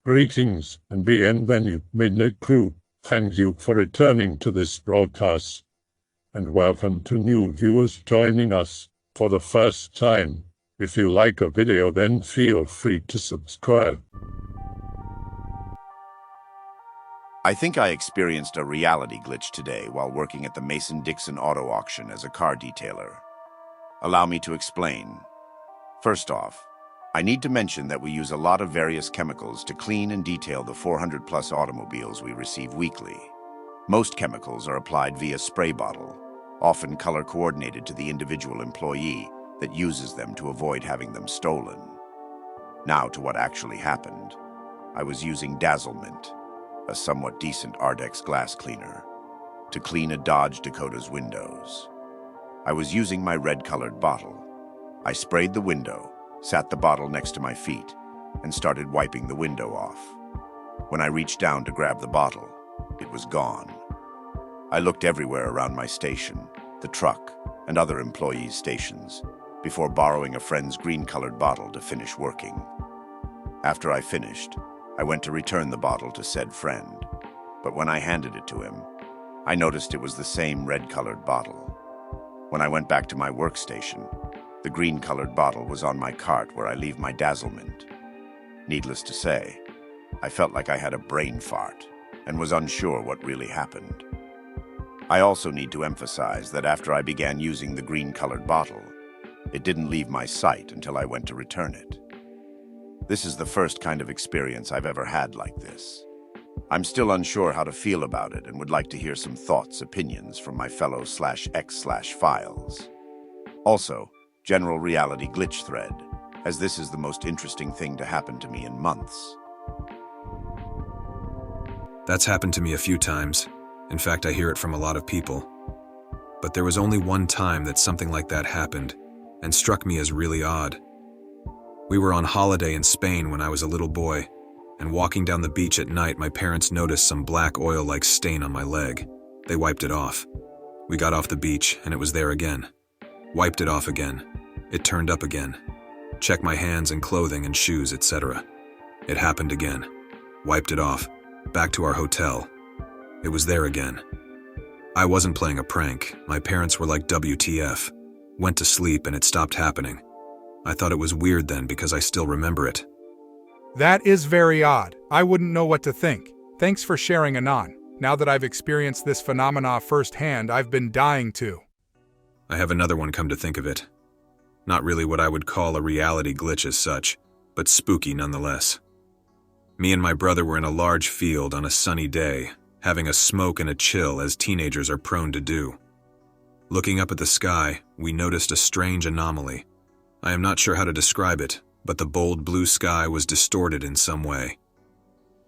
Greetings and bienvenue, Midnight Crew. Thank you for returning to this broadcast. And welcome to new viewers joining us for the first time. If you like a video, then feel free to subscribe. I think I experienced a reality glitch today while working at the Mason-Dixon auto auction as a car detailer. Allow me to explain. First off, I need to mention that we use a lot of various chemicals to clean and detail the 400-plus automobiles we receive weekly. Most chemicals are applied via spray bottle, often color-coordinated to the individual employee that uses them to avoid having them stolen. Now to what actually happened. I was using Dazzlement, a somewhat decent Ardex glass cleaner, to clean a Dodge Dakota's windows. I was using my red-colored bottle. I sprayed the window, sat the bottle next to my feet, and started wiping the window off. When I reached down to grab the bottle, it was gone. I looked everywhere around my station, the truck, and other employees' stations, before borrowing a friend's green-colored bottle to finish working. After I finished, I went to return the bottle to said friend, but when I handed it to him, I noticed it was the same red-colored bottle. When I went back to my workstation, the green-colored bottle was on my cart where I leave my Dazzlement. Needless to say, I felt like I had a brain fart and was unsure what really happened. I also need to emphasize that after I began using the green-colored bottle, it didn't leave my sight until I went to return it. This is the first kind of experience I've ever had like this. I'm still unsure how to feel about it and would like to hear some thoughts, opinions from my fellow /x/files. Also, general reality glitch thread, as this is the most interesting thing to happen to me in months. That's happened to me a few times. In fact, I hear it from a lot of people. But there was only one time that something like that happened, and struck me as really odd. We were on holiday in Spain when I was a little boy, and walking down the beach at night, my parents noticed some black oil-like stain on my leg. They wiped it off. We got off the beach, and it was there again. Wiped it off again. It turned up again. Checked my hands and clothing and shoes, etc. It happened again. Wiped it off. Back to our hotel. It was there again. I wasn't playing a prank. My parents were like, WTF. Went to sleep and it stopped happening. I thought it was weird then because I still remember it. That is very odd. I wouldn't know what to think. Thanks for sharing, Anon. Now that I've experienced this phenomena firsthand, I've been dying to. I have another one, come to think of it. Not really what I would call a reality glitch as such, but spooky nonetheless. Me and my brother were in a large field on a sunny day, having a smoke and a chill as teenagers are prone to do. Looking up at the sky, we noticed a strange anomaly. I am not sure how to describe it, but the bold blue sky was distorted in some way.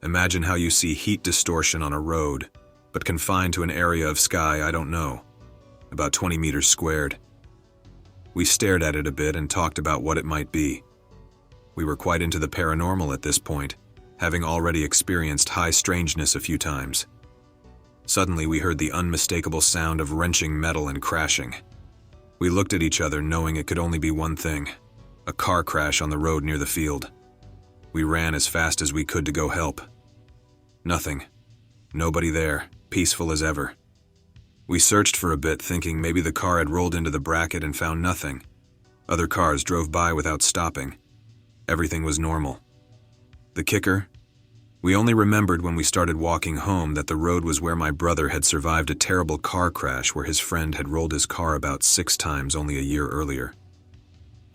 Imagine how you see heat distortion on a road, but confined to an area of sky I don't know. About 20 meters squared. We stared at it a bit and talked about what it might be. We were quite into the paranormal at this point, having already experienced high strangeness a few times. Suddenly we heard the unmistakable sound of wrenching metal and crashing. We looked at each other knowing it could only be one thing, a car crash on the road near the field. We ran as fast as we could to go help. Nothing. Nobody there, peaceful as ever. We searched for a bit, thinking maybe the car had rolled into the bracket and found nothing. Other cars drove by without stopping. Everything was normal. The kicker? We only remembered when we started walking home that the road was where my brother had survived a terrible car crash where his friend had rolled his car about 6 times only a year earlier.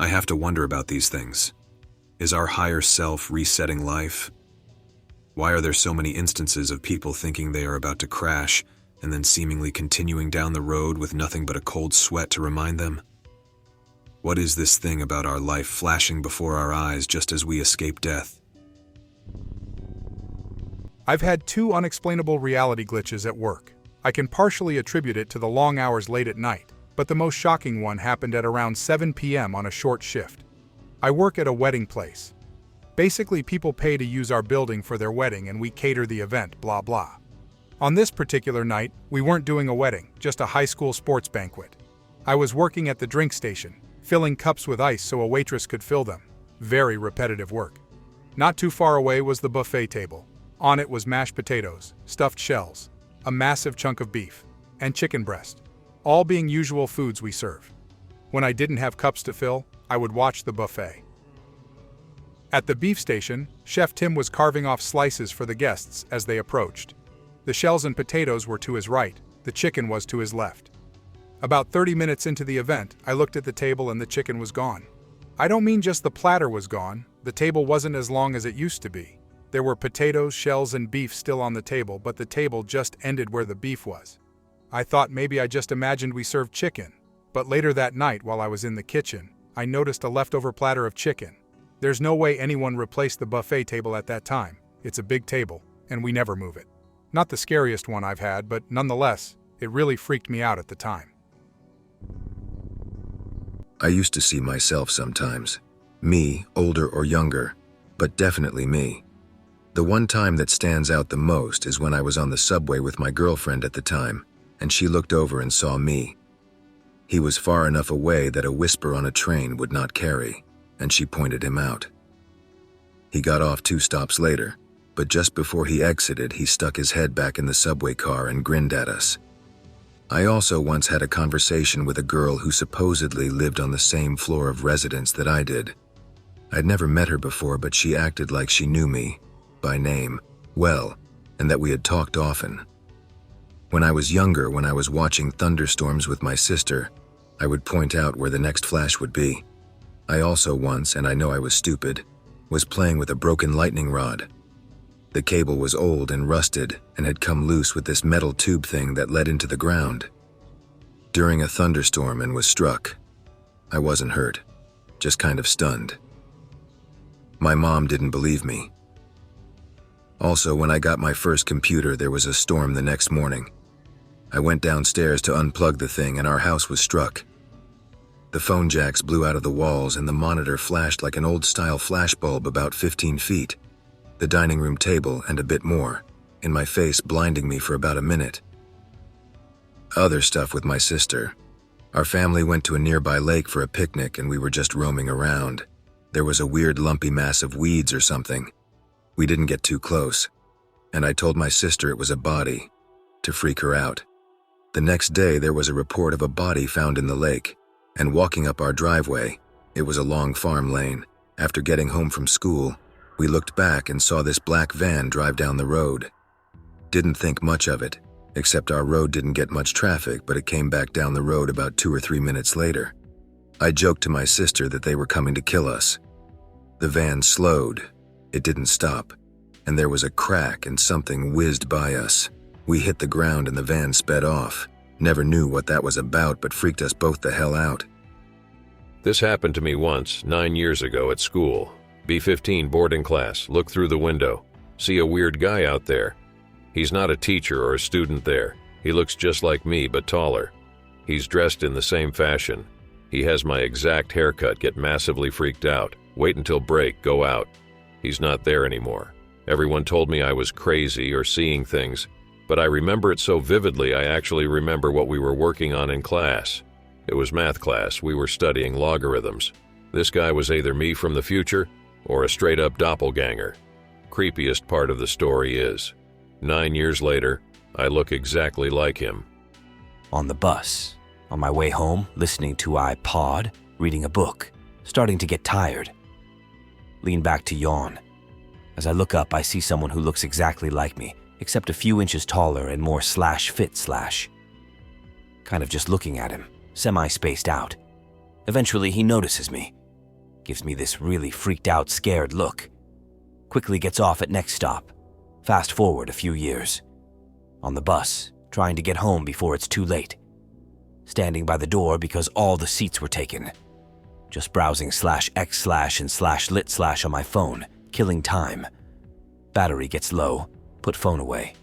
I have to wonder about these things. Is our higher self resetting life? Why are there so many instances of people thinking they are about to crash and then seemingly continuing down the road with nothing but a cold sweat to remind them? What is this thing about our life flashing before our eyes just as we escape death? I've had 2 unexplainable reality glitches at work. I can partially attribute it to the long hours late at night, but the most shocking one happened at around 7 p.m. on a short shift. I work at a wedding place. Basically, people pay to use our building for their wedding and we cater the event, blah blah. On this particular night, we weren't doing a wedding, just a high school sports banquet. I was working at the drink station, filling cups with ice so a waitress could fill them. Very repetitive work. Not too far away was the buffet table. On it was mashed potatoes, stuffed shells, a massive chunk of beef, and chicken breast, all being usual foods we serve. When I didn't have cups to fill, I would watch the buffet. At the beef station, Chef Tim was carving off slices for the guests as they approached. The shells and potatoes were to his right, the chicken was to his left. About 30 minutes into the event, I looked at the table and the chicken was gone. I don't mean just the platter was gone, the table wasn't as long as it used to be. There were potatoes, shells, and beef still on the table, but the table just ended where the beef was. I thought maybe I just imagined we served chicken, but later that night while I was in the kitchen, I noticed a leftover platter of chicken. There's no way anyone replaced the buffet table at that time. It's a big table, and we never move it. Not the scariest one I've had, but nonetheless, it really freaked me out at the time. I used to see myself sometimes. Me, older or younger, but definitely me. The one time that stands out the most is when I was on the subway with my girlfriend at the time, and she looked over and saw me. He was far enough away that a whisper on a train would not carry, and she pointed him out. He got off 2 stops later, but just before he exited, he stuck his head back in the subway car and grinned at us. I also once had a conversation with a girl who supposedly lived on the same floor of residence that I did. I'd never met her before, but she acted like she knew me, by name, well, and that we had talked often. When I was younger, when I was watching thunderstorms with my sister, I would point out where the next flash would be. I also once, and I know I was stupid, was playing with a broken lightning rod. The cable was old and rusted and had come loose with this metal tube thing that led into the ground. During a thunderstorm and was struck. I wasn't hurt, just kind of stunned. My mom didn't believe me. Also, when I got my first computer, there was a storm the next morning. I went downstairs to unplug the thing and our house was struck. The phone jacks blew out of the walls and the monitor flashed like an old-style flashbulb about 15 feet. The dining room table and a bit more, in my face, blinding me for about a minute. Other stuff with my sister. Our family went to a nearby lake for a picnic and we were just roaming around. There was a weird lumpy mass of weeds or something. We didn't get too close, and I told my sister it was a body, to freak her out. The next day there was a report of a body found in the lake, and walking up our driveway, it was a long farm lane. After getting home from school, we looked back and saw this black van drive down the road. Didn't think much of it, except our road didn't get much traffic, but it came back down the road about 2 or 3 minutes later. I joked to my sister that they were coming to kill us. The van slowed. It didn't stop, and there was a crack and something whizzed by us. We hit the ground and the van sped off. Never knew what that was about, but freaked us both the hell out. This happened to me once, 9 years ago at school. B-15 boarding class, look through the window. See a weird guy out there. He's not a teacher or a student there. He looks just like me, but taller. He's dressed in the same fashion. He has my exact haircut, get massively freaked out. Wait until break, go out. He's not there anymore. Everyone told me I was crazy or seeing things, but I remember it so vividly I actually remember what we were working on in class. It was math class, we were studying logarithms. This guy was either me from the future or a straight-up doppelganger. Creepiest part of the story is, 9 years later, I look exactly like him. On the bus, on my way home, listening to iPod, reading a book, starting to get tired. Lean back to yawn. As I look up, I see someone who looks exactly like me, except a few inches taller and more /fit/. Kind of just looking at him, semi-spaced out. Eventually, he notices me. Gives me this really freaked out, scared look. Quickly gets off at next stop. Fast forward a few years. On the bus, trying to get home before it's too late. Standing by the door because all the seats were taken. Just browsing /x/ and /lit/ on my phone, killing time. Battery gets low, put phone away.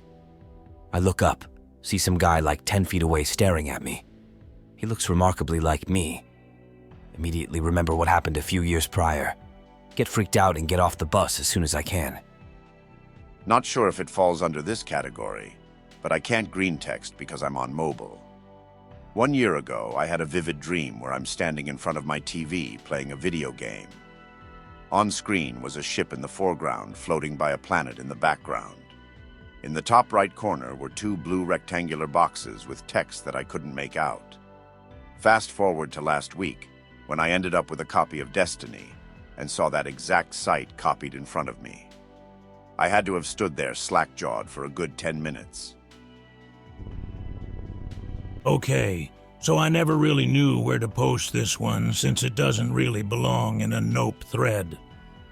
I look up, see some guy like 10 feet away staring at me. He looks remarkably like me. Immediately remember what happened a few years prior. Get freaked out and get off the bus as soon as I can. Not sure if it falls under this category, but I can't greentext because I'm on mobile. 1 year ago, I had a vivid dream where I'm standing in front of my TV playing a video game. On screen was a ship in the foreground floating by a planet in the background. In the top right corner were two blue rectangular boxes with text that I couldn't make out. Fast forward to last week, when I ended up with a copy of Destiny and saw that exact site copied in front of me. I had to have stood there slack-jawed for a good 10 minutes. Okay, so I never really knew where to post this one since it doesn't really belong in a nope thread.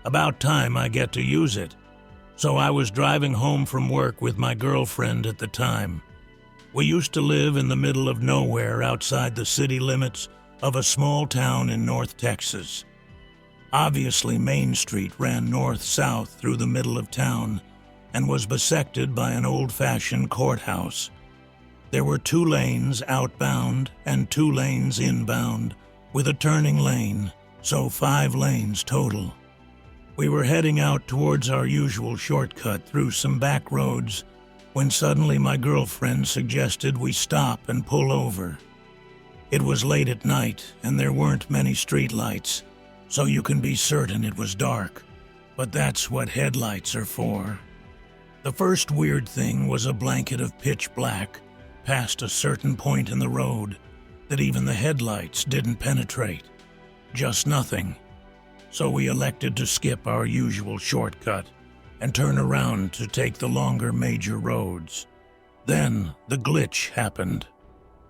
About time I get to use it. So I was driving home from work with my girlfriend at the time. We used to live in the middle of nowhere outside the city limits of a small town in North Texas. Obviously, Main Street ran north-south through the middle of town and was bisected by an old-fashioned courthouse. There were 2 lanes outbound and 2 lanes inbound, with a turning lane, so 5 lanes total. We were heading out towards our usual shortcut through some back roads when suddenly my girlfriend suggested we stop and pull over. It was late at night and there weren't many streetlights, so you can be certain it was dark, but that's what headlights are for. The first weird thing was a blanket of pitch black past a certain point in the road that even the headlights didn't penetrate. Just nothing. So we elected to skip our usual shortcut and turn around to take the longer major roads. Then the glitch happened.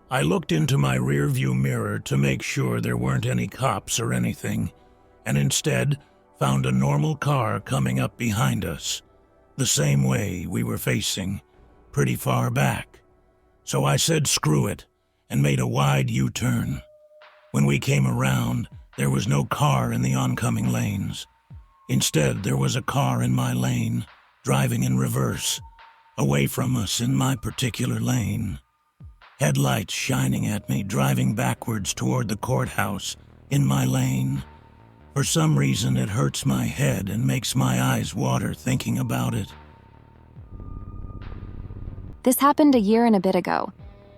I looked into my rearview mirror to make sure there weren't any cops or anything, and instead found a normal car coming up behind us, the same way we were facing, pretty far back. So I said screw it and made a wide U-turn. When we came around, there was no car in the oncoming lanes. Instead, there was a car in my lane, driving in reverse, away from us in my particular lane. Headlights shining at me, driving backwards toward the courthouse, in my lane. For some reason, it hurts my head and makes my eyes water thinking about it. This happened a year and a bit ago.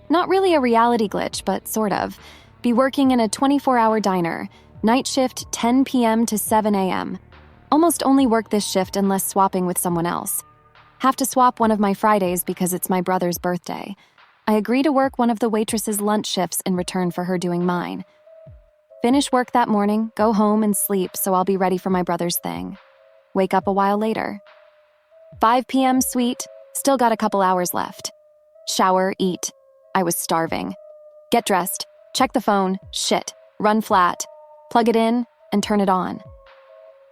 Not really a reality glitch, but sort of. Be working in a 24-hour diner, night shift 10 p.m. to 7 a.m. Almost only work this shift unless swapping with someone else. Have to swap one of my Fridays because it's my brother's birthday. I agree to work one of the waitress's lunch shifts in return for her doing mine. Finish work that morning, go home and sleep so I'll be ready for my brother's thing. Wake up a while later. 5 p.m. sweet, still got a couple hours left. Shower, eat. I was starving. Get dressed, check the phone, shit, run flat, plug it in, and turn it on.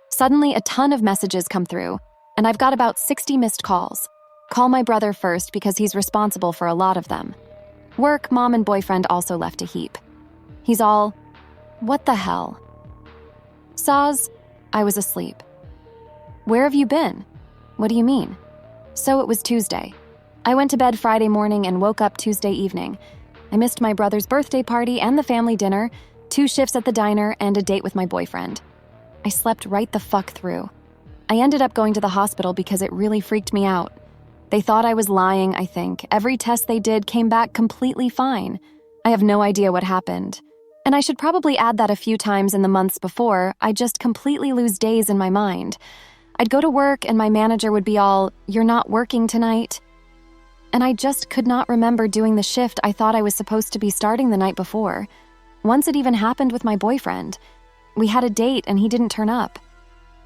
Suddenly, a ton of messages come through, and I've got about 60 missed calls. Call my brother first because he's responsible for a lot of them. Work, mom, and boyfriend also left a heap. He's all, what the hell? Saws, I was asleep. Where have you been? What do you mean? So it was Tuesday. I went to bed Friday morning and woke up Tuesday evening. I missed my brother's birthday party and the family dinner, 2 shifts at the diner, and a date with my boyfriend. I slept right the fuck through. I ended up going to the hospital because it really freaked me out. They thought I was lying, I think. Every test they did came back completely fine. I have no idea what happened. And I should probably add that a few times in the months before, I just completely lose days in my mind. I'd go to work and my manager would be all, "You're not working tonight?" And I just could not remember doing the shift I thought I was supposed to be starting the night before. Once it even happened with my boyfriend. We had a date and he didn't turn up.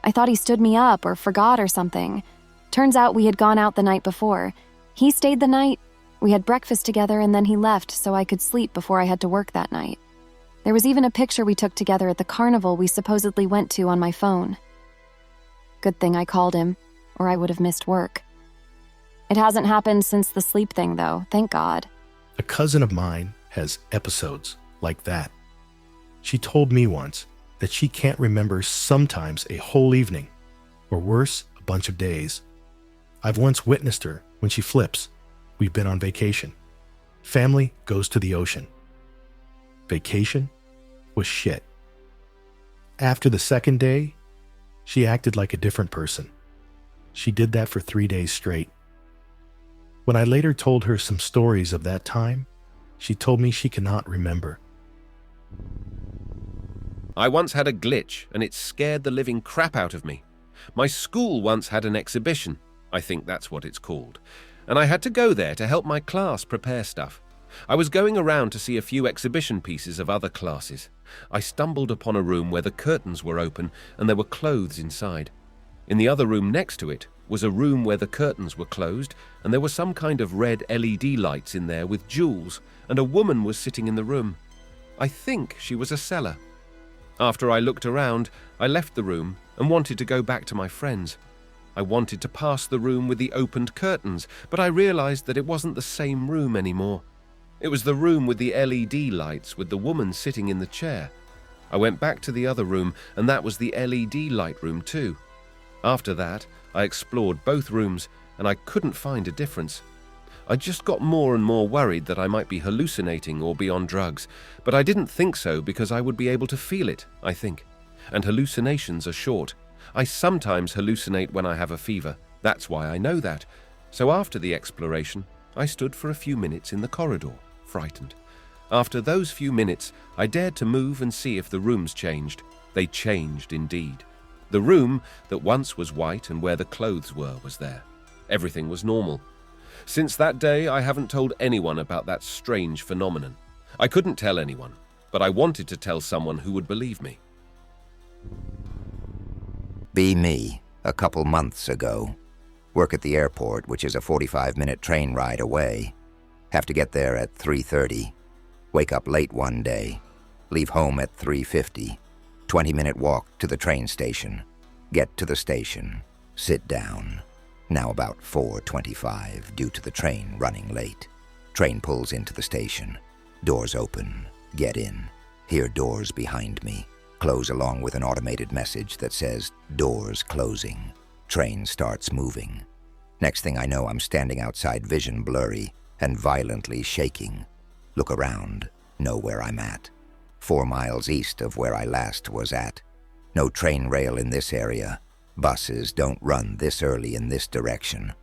I thought he stood me up or forgot or something. Turns out we had gone out the night before. He stayed the night. We had breakfast together and then he left so I could sleep before I had to work that night. There was even a picture we took together at the carnival we supposedly went to on my phone. Good thing I called him, or I would have missed work. It hasn't happened since the sleep thing, though, thank God. A cousin of mine has episodes like that. She told me once that she can't remember sometimes a whole evening, or worse, a bunch of days. I've once witnessed her when she flips. We've been on vacation. Family goes to the ocean. Vacation was shit. After the second day, she acted like a different person. She did that for 3 days straight. When I later told her some stories of that time, she told me she cannot remember. I once had a glitch, and it scared the living crap out of me. My school once had an exhibition, I think that's what it's called, and I had to go there to help my class prepare stuff. I was going around to see a few exhibition pieces of other classes. I stumbled upon a room where the curtains were open and there were clothes inside. In the other room next to it was a room where the curtains were closed and there were some kind of red LED lights in there with jewels, and a woman was sitting in the room. I think she was a seller. After I looked around, I left the room and wanted to go back to my friends. I wanted to pass the room with the opened curtains, but I realized that it wasn't the same room anymore. It was the room with the LED lights with the woman sitting in the chair. I went back to the other room, and that was the LED light room too. After that, I explored both rooms, and I couldn't find a difference. I just got more and more worried that I might be hallucinating or be on drugs, but I didn't think so because I would be able to feel it, I think. And hallucinations are short. I sometimes hallucinate when I have a fever. That's why I know that. So after the exploration, I stood for a few minutes in the corridor, frightened. After those few minutes, I dared to move and see if the rooms changed. They changed indeed. The room that once was white and where the clothes were was there. Everything was normal. Since that day, I haven't told anyone about that strange phenomenon. I couldn't tell anyone, but I wanted to tell someone who would believe me. Be me, a couple months ago. Work at the airport, which is a 45-minute train ride away. Have to get there at 3:30. Wake up late one day. Leave home at 3:50. 20-minute walk to the train station. Get to the station. Sit down. Now about 4:25 due to the train running late. Train pulls into the station. Doors open. Get in. Hear doors behind me. Close along with an automated message that says, "Doors closing." Train starts moving. Next thing I know, I'm standing outside, vision blurry and violently shaking. Look around. Know where I'm at. 4 miles east of where I last was at. No train rail in this area. Buses don't run this early in this direction.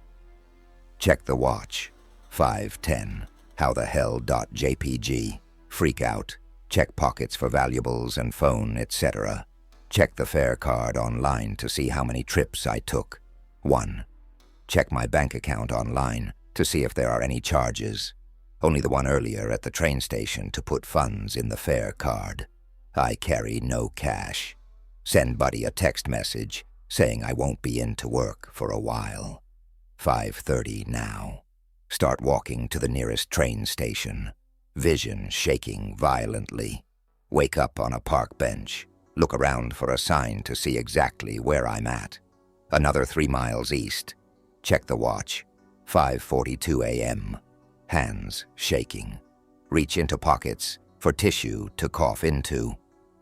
Check the watch. 5:10. How the hell .jpg. Freak out. Check pockets for valuables and phone, etc. Check the fare card online to see how many trips I took. 1. Check my bank account online to see if there are any charges. Only the one earlier at the train station to put funds in the fare card. I carry no cash. Send Buddy a text message saying I won't be in to work for a while. 5:30 now. Start walking to the nearest train station. Vision shaking violently. Wake up on a park bench. Look around for a sign to see exactly where I'm at. Another 3 miles east. Check the watch. 5:42 a.m. Hands shaking. Reach into pockets for tissue to cough into.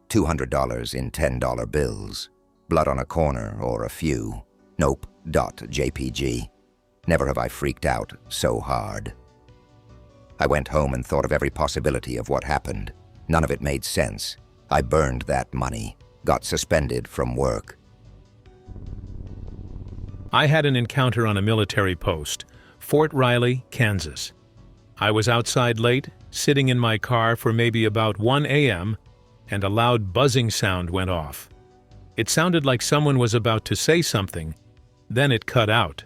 $200 in $10 bills. Blood on a corner or a few. Nope. .jpg. Never have I freaked out so hard. I went home and thought of every possibility of what happened. None of it made sense. I burned that money. Got suspended from work. I had an encounter on a military post, Fort Riley, Kansas. I was outside late, sitting in my car for maybe about 1 a.m., and a loud buzzing sound went off. It sounded like someone was about to say something, then it cut out.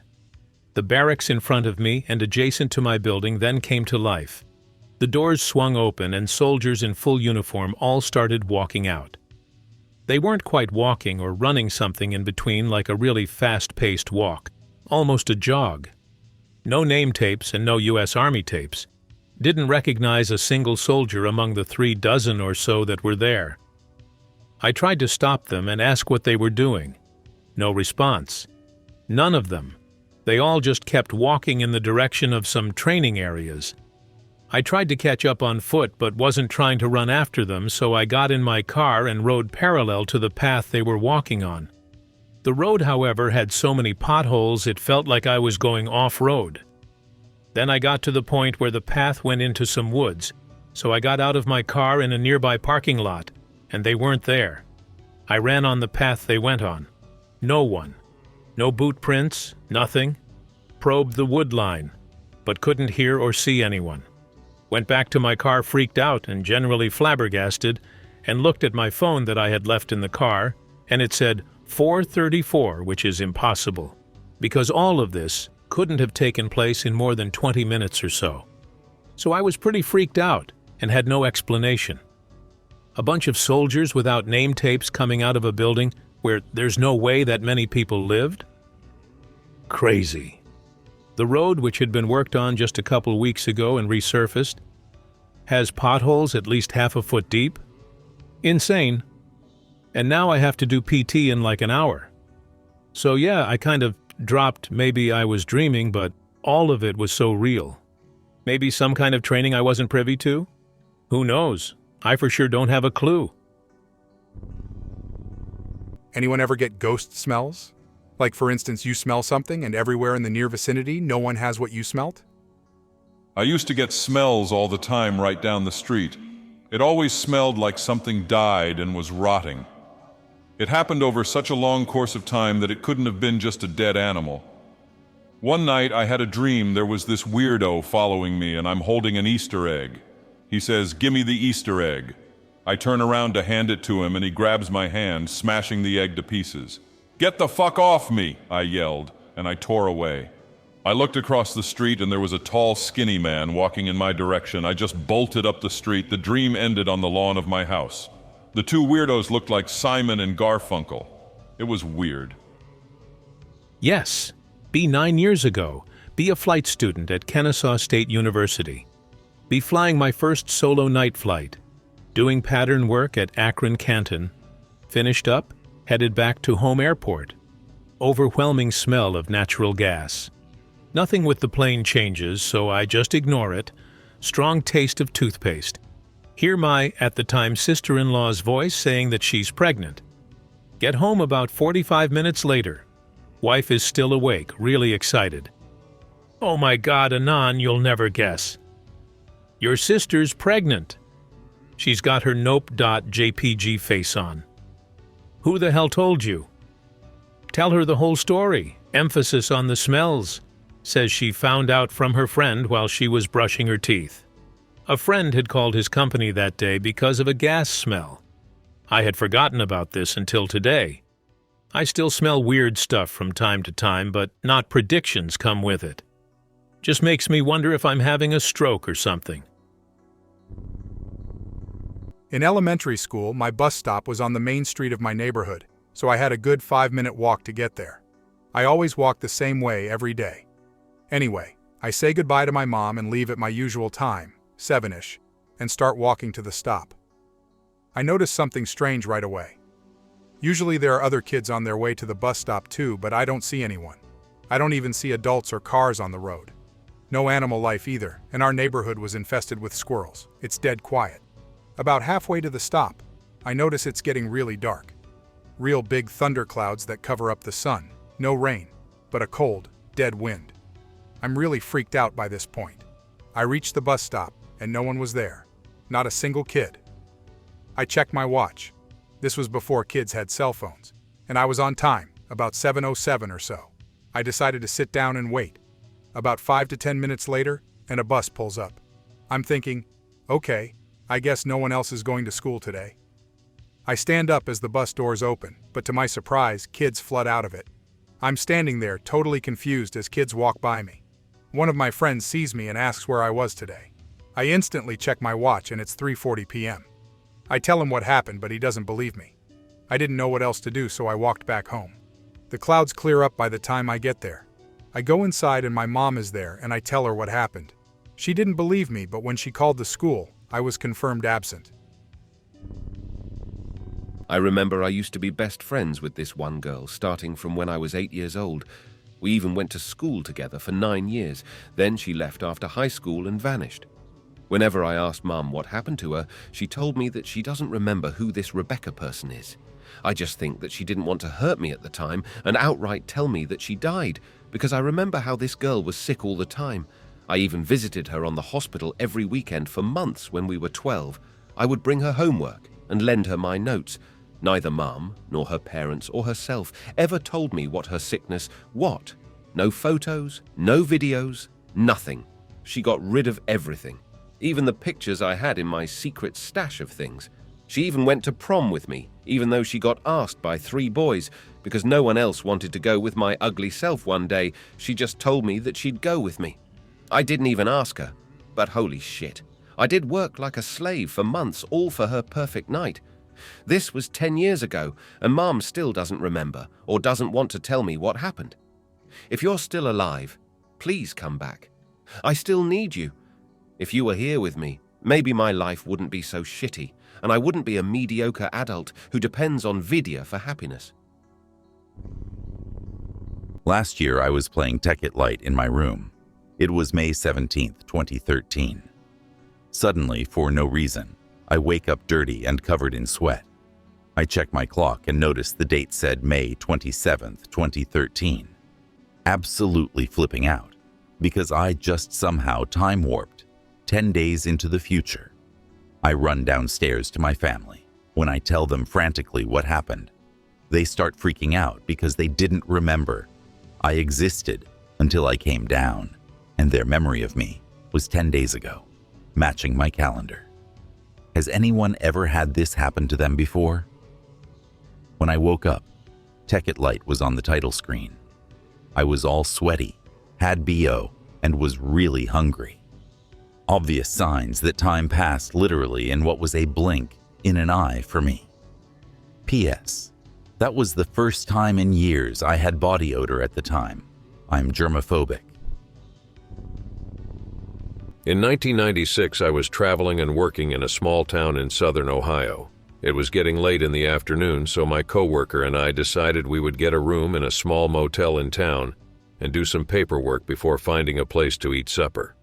The barracks in front of me and adjacent to my building then came to life. The doors swung open and soldiers in full uniform all started walking out. They weren't quite walking or running something in between like a really fast-paced walk, almost a jog. No name tapes and no U.S. Army tapes. Didn't recognize a single soldier among the 36 or so that were there. I tried to stop them and ask what they were doing. No response. None of them. They all just kept walking in the direction of some training areas. I tried to catch up on foot but wasn't trying to run after them, so I got in my car and rode parallel to the path they were walking on. The road, however, had so many potholes it felt like I was going off-road. Then I got to the point where the path went into some woods, so I got out of my car in a nearby parking lot, and they weren't there. I ran on the path they went on. No one. No boot prints, nothing. Probed the wood line, but couldn't hear or see anyone. Went back to my car freaked out and generally flabbergasted, and looked at my phone that I had left in the car, and it said 4:34, which is impossible, because all of this couldn't have taken place in more than 20 minutes or so. So I was pretty freaked out and had no explanation. A bunch of soldiers without name tapes coming out of a building where there's no way that many people lived? Crazy. The road, which had been worked on just a couple weeks ago and resurfaced, has potholes at least half a foot deep. Insane. And now I have to do PT in like an hour. So yeah, I kind of dropped maybe I was dreaming, but all of it was so real. Maybe some kind of training I wasn't privy to? Who knows? I for sure don't have a clue. Anyone ever get ghost smells? Like, for instance, you smell something and everywhere in the near vicinity, no one has what you smelt? I used to get smells all the time right down the street. It always smelled like something died and was rotting. It happened over such a long course of time that it couldn't have been just a dead animal. One night I had a dream there was this weirdo following me and I'm holding an Easter egg. He says, "Gimme the Easter egg." I turn around to hand it to him and he grabs my hand, smashing the egg to pieces. "Get the fuck off me!" I yelled, and I tore away. I looked across the street and there was a tall, skinny man walking in my direction. I just bolted up the street. The dream ended on the lawn of my house. The two weirdos looked like Simon and Garfunkel. It was weird. Yes, be 9 years ago, be a flight student at Kennesaw State University. Be flying my first solo night flight, doing pattern work at Akron Canton, finished up, headed back to home airport. Overwhelming smell of natural gas. Nothing with the plane changes, so I just ignore it. Strong taste of toothpaste. Hear my, at the time, sister-in-law's voice saying that she's pregnant. Get home about 45 minutes later. Wife is still awake, really excited. "Oh my God, Anon, you'll never guess. Your sister's pregnant." She's got her nope.jpg face on. "Who the hell told you?" Tell her the whole story, emphasis on the smells. Says she found out from her friend while she was brushing her teeth. A friend had called his company that day because of a gas smell. I had forgotten about this until today. I still smell weird stuff from time to time, but not predictions come with it. Just makes me wonder if I'm having a stroke or something. In elementary school, my bus stop was on the main street of my neighborhood, so I had a good 5-minute walk to get there. I always walked the same way every day. Anyway, I say goodbye to my mom and leave at my usual time, 7-ish, and start walking to the stop. I notice something strange right away. Usually there are other kids on their way to the bus stop too, but I don't see anyone. I don't even see adults or cars on the road. No animal life either, and our neighborhood was infested with squirrels. It's dead quiet. About halfway to the stop, I notice it's getting really dark. Real big thunderclouds that cover up the sun. No rain, but a cold, dead wind. I'm really freaked out by this point. I reach the bus stop, and no one was there. Not a single kid. I checked my watch. This was before kids had cell phones, and I was on time, about 7:07 or so. I decided to sit down and wait. About 5 to 10 minutes later, and a bus pulls up. I'm thinking, okay, I guess no one else is going to school today. I stand up as the bus doors open, but to my surprise, kids flood out of it. I'm standing there, totally confused as kids walk by me. One of my friends sees me and asks where I was today. I instantly check my watch and it's 3:40 p.m. I tell him what happened, but he doesn't believe me. I didn't know what else to do, so I walked back home. The clouds clear up by the time I get there. I go inside and my mom is there and I tell her what happened. She didn't believe me, but when she called the school, I was confirmed absent. I remember I used to be best friends with this one girl, starting from when I was 8 years old. We even went to school together for 9 years. Then she left after high school and vanished. Whenever I asked Mum what happened to her, she told me that she doesn't remember who this Rebecca person is. I just think that she didn't want to hurt me at the time and outright tell me that she died, because I remember how this girl was sick all the time. I even visited her on the hospital every weekend for months when we were 12. I would bring her homework and lend her my notes. Neither Mum, nor her parents, or herself ever told me what her sickness was. No photos, no videos, nothing. She got rid of everything. Even the pictures I had in my secret stash of things. She even went to prom with me, even though she got asked by 3 boys, because no one else wanted to go with my ugly self one day. She just told me that she'd go with me. I didn't even ask her, but holy shit, I did work like a slave for months, all for her perfect night. This was 10 years ago, and Mom still doesn't remember or doesn't want to tell me what happened. If you're still alive, please come back. I still need you. If you were here with me, maybe my life wouldn't be so shitty, and I wouldn't be a mediocre adult who depends on Vidya for happiness. Last year, I was playing Tekkit Light in my room. It was May 17th, 2013. Suddenly, for no reason, I wake up dirty and covered in sweat. I check my clock and notice the date said May 27th, 2013. Absolutely flipping out, because I just somehow time-warped 10 days into the future. I run downstairs to my family. When I tell them frantically what happened, they start freaking out because they didn't remember I existed until I came down, and their memory of me was 10 days ago, matching my calendar. Has anyone ever had this happen to them before? When I woke up, Tekkit Light was on the title screen. I was all sweaty, had BO, and was really hungry. Obvious signs that time passed literally in what was a blink in an eye for me. P.S. That was the first time in years I had body odor at the time. I'm germophobic. In 1996, I was traveling and working in a small town in southern Ohio. It was getting late in the afternoon, so my coworker and I decided we would get a room in a small motel in town and do some paperwork before finding a place to eat supper.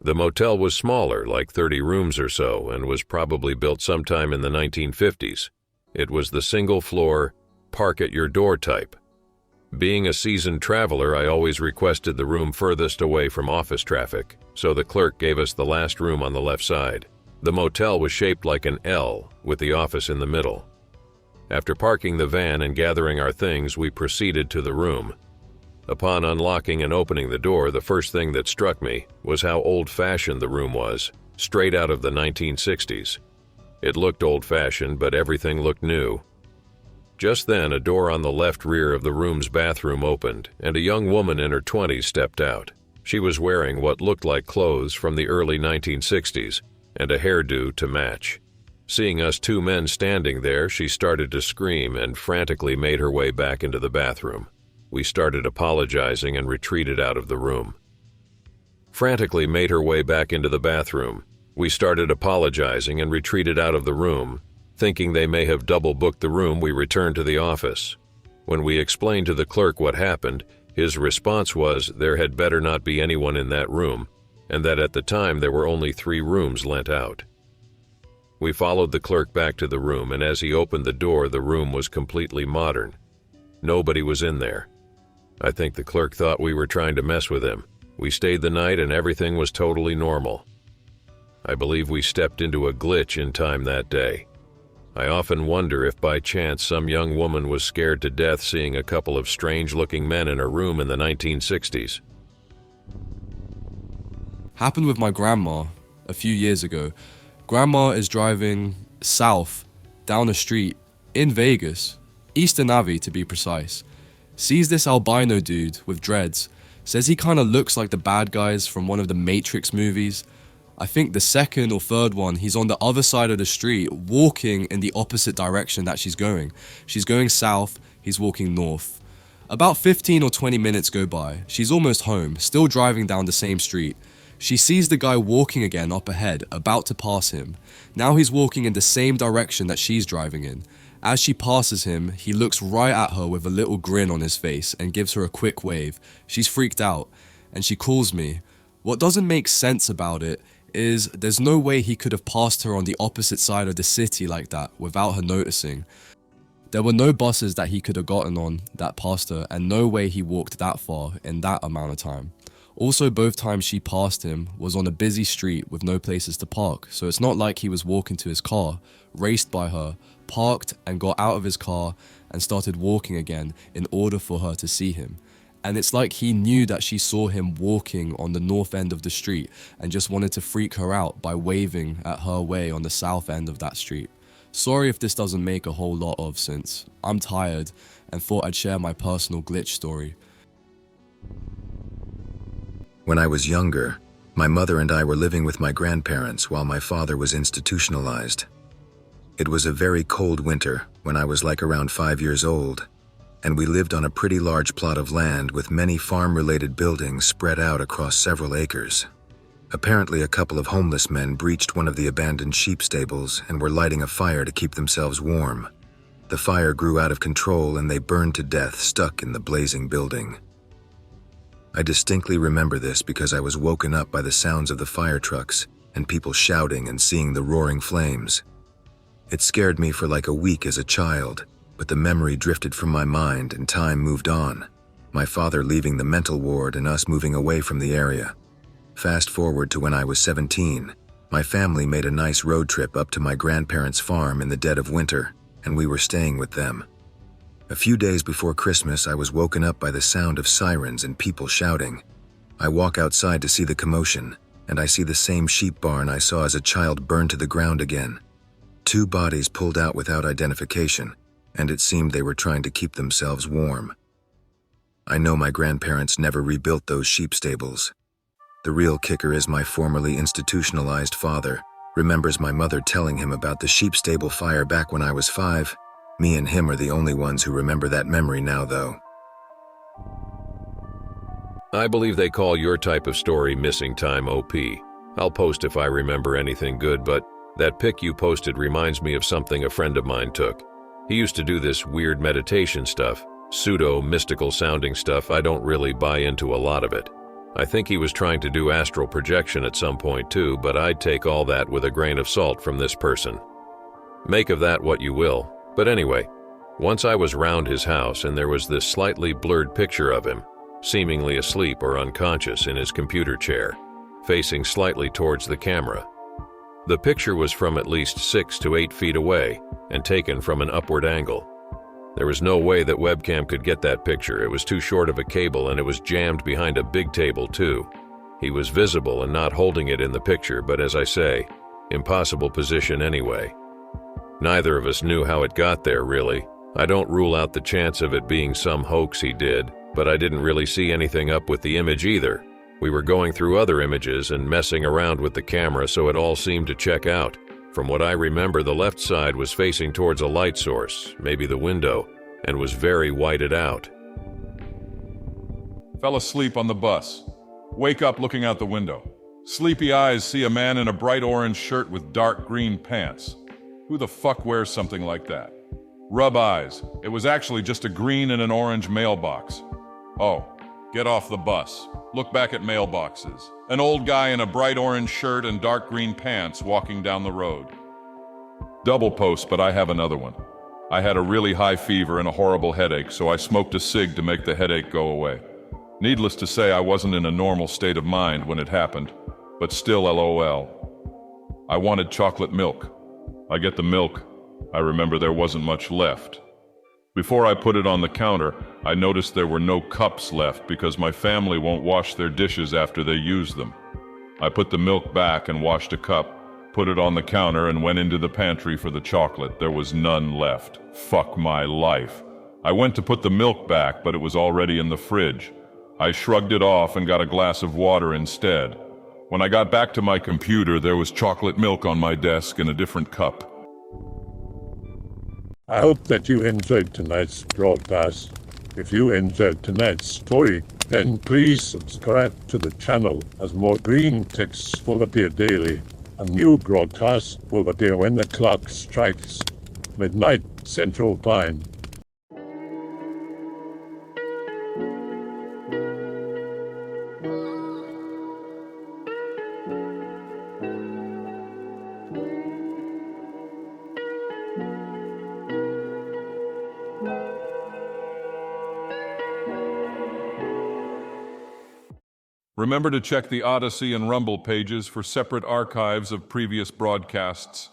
The motel was smaller, like 30 rooms or so, and was probably built sometime in the 1950s. It was the single-floor, park-at-your-door type. Being a seasoned traveler, I always requested the room furthest away from office traffic, so the clerk gave us the last room on the left side. The motel was shaped like an L, with the office in the middle. After parking the van and gathering our things, we proceeded to the room. Upon unlocking and opening the door, the first thing that struck me was how old-fashioned the room was, straight out of the 1960s. It looked old-fashioned, but everything looked new. Just then, a door on the left rear of the room's bathroom opened, and a young woman in her 20s stepped out. She was wearing what looked like clothes from the early 1960s, and a hairdo to match. Seeing us 2 men standing there, she started to scream and frantically made her way back into the bathroom. We started apologizing and retreated out of the room. Frantically made her way back into the bathroom. We started apologizing and retreated out of the room. Thinking they may have double-booked the room, we returned to the office. When we explained to the clerk what happened, his response was there had better not be anyone in that room, and that at the time there were only 3 rooms lent out. We followed the clerk back to the room, and as he opened the door, the room was completely modern. Nobody was in there. I think the clerk thought we were trying to mess with him. We stayed the night and everything was totally normal. I believe we stepped into a glitch in time that day. I often wonder if by chance some young woman was scared to death seeing a couple of strange-looking men in her room in the 1960s. Happened with my grandma a few years ago. Grandma is driving south down a street in Vegas, Eastern Ave to be precise. Sees this albino dude with dreads. Says he kind of looks like the bad guys from one of the Matrix movies. I think the second or third one, he's on the other side of the street, walking in the opposite direction that she's going. She's going south, he's walking north. About 15 or 20 minutes go by. She's almost home, still driving down the same street. She sees the guy walking again up ahead, about to pass him. Now he's walking in the same direction that she's driving in. As she passes him, he looks right at her with a little grin on his face and gives her a quick wave. She's freaked out, and she calls me. What doesn't make sense about it is there's no way he could have passed her on the opposite side of the city like that without her noticing. There were no buses that he could have gotten on that passed her, and no way he walked that far in that amount of time. Also, both times she passed him was on a busy street with no places to park, so it's not like he was walking to his car, raced by her, parked and got out of his car and started walking again in order for her to see him. And it's like he knew that she saw him walking on the north end of the street and just wanted to freak her out by waving at her way on the south end of that street. Sorry if this doesn't make a whole lot of sense. I'm tired and thought I'd share my personal glitch story. When I was younger, my mother and I were living with my grandparents while my father was institutionalized. It was a very cold winter when I was like around 5 years old, and we lived on a pretty large plot of land with many farm-related buildings spread out across several acres. Apparently, a couple of homeless men breached one of the abandoned sheep stables and were lighting a fire to keep themselves warm. The fire grew out of control and they burned to death stuck in the blazing building. I distinctly remember this because I was woken up by the sounds of the fire trucks and people shouting and seeing the roaring flames. It scared me for like a week as a child, but the memory drifted from my mind and time moved on, my father leaving the mental ward and us moving away from the area. Fast forward to when I was 17, my family made a nice road trip up to my grandparents' farm in the dead of winter, and we were staying with them. A few days before Christmas, I was woken up by the sound of sirens and people shouting. I walk outside to see the commotion, and I see the same sheep barn I saw as a child burned to the ground again. 2 bodies pulled out without identification, and it seemed they were trying to keep themselves warm. I know my grandparents never rebuilt those sheep stables. The real kicker is my formerly institutionalized father remembers my mother telling him about the sheep stable fire back when I was 5. Me and him are the only ones who remember that memory now, though. I believe they call your type of story missing time OP. I'll post if I remember anything good, but that pic you posted reminds me of something a friend of mine took. He used to do this weird meditation stuff, pseudo-mystical sounding stuff. I don't really buy into a lot of it. I think he was trying to do astral projection at some point too, but I'd take all that with a grain of salt from this person. Make of that what you will. But anyway, once I was round his house and there was this slightly blurred picture of him, seemingly asleep or unconscious in his computer chair, facing slightly towards the camera. The picture was from at least 6 to 8 feet away and taken from an upward angle. There was no way that webcam could get that picture. It was too short of a cable and it was jammed behind a big table too. He was visible and not holding it in the picture, but as I say, impossible position anyway. Neither of us knew how it got there, really. I don't rule out the chance of it being some hoax he did, but I didn't really see anything up with the image either. We were going through other images and messing around with the camera, so it all seemed to check out. From what I remember, the left side was facing towards a light source, maybe the window, and was very whited out. Fell asleep on the bus. Wake up looking out the window. Sleepy eyes see a man in a bright orange shirt with dark green pants. Who the fuck wears something like that? Rub eyes. It was actually just a green and an orange mailbox. Oh, get off the bus. Look back at mailboxes. An old guy in a bright orange shirt and dark green pants walking down the road. Double post, but I have another one. I had a really high fever and a horrible headache, so I smoked a cig to make the headache go away. Needless to say, I wasn't in a normal state of mind when it happened, but still LOL. I wanted chocolate milk. I get the milk. I remember there wasn't much left. Before I put it on the counter, I noticed there were no cups left because my family won't wash their dishes after they use them. I put the milk back and washed a cup, put it on the counter and went into the pantry for the chocolate. There was none left. Fuck my life. I went to put the milk back, but it was already in the fridge. I shrugged it off and got a glass of water instead. When I got back to my computer, there was chocolate milk on my desk in a different cup. I hope that you enjoyed tonight's broadcast. If you enjoyed tonight's story, then please subscribe to the channel as more green texts will appear daily. A new broadcast will appear when the clock strikes midnight Central Time. Remember to check the Odyssey and Rumble pages for separate archives of previous broadcasts.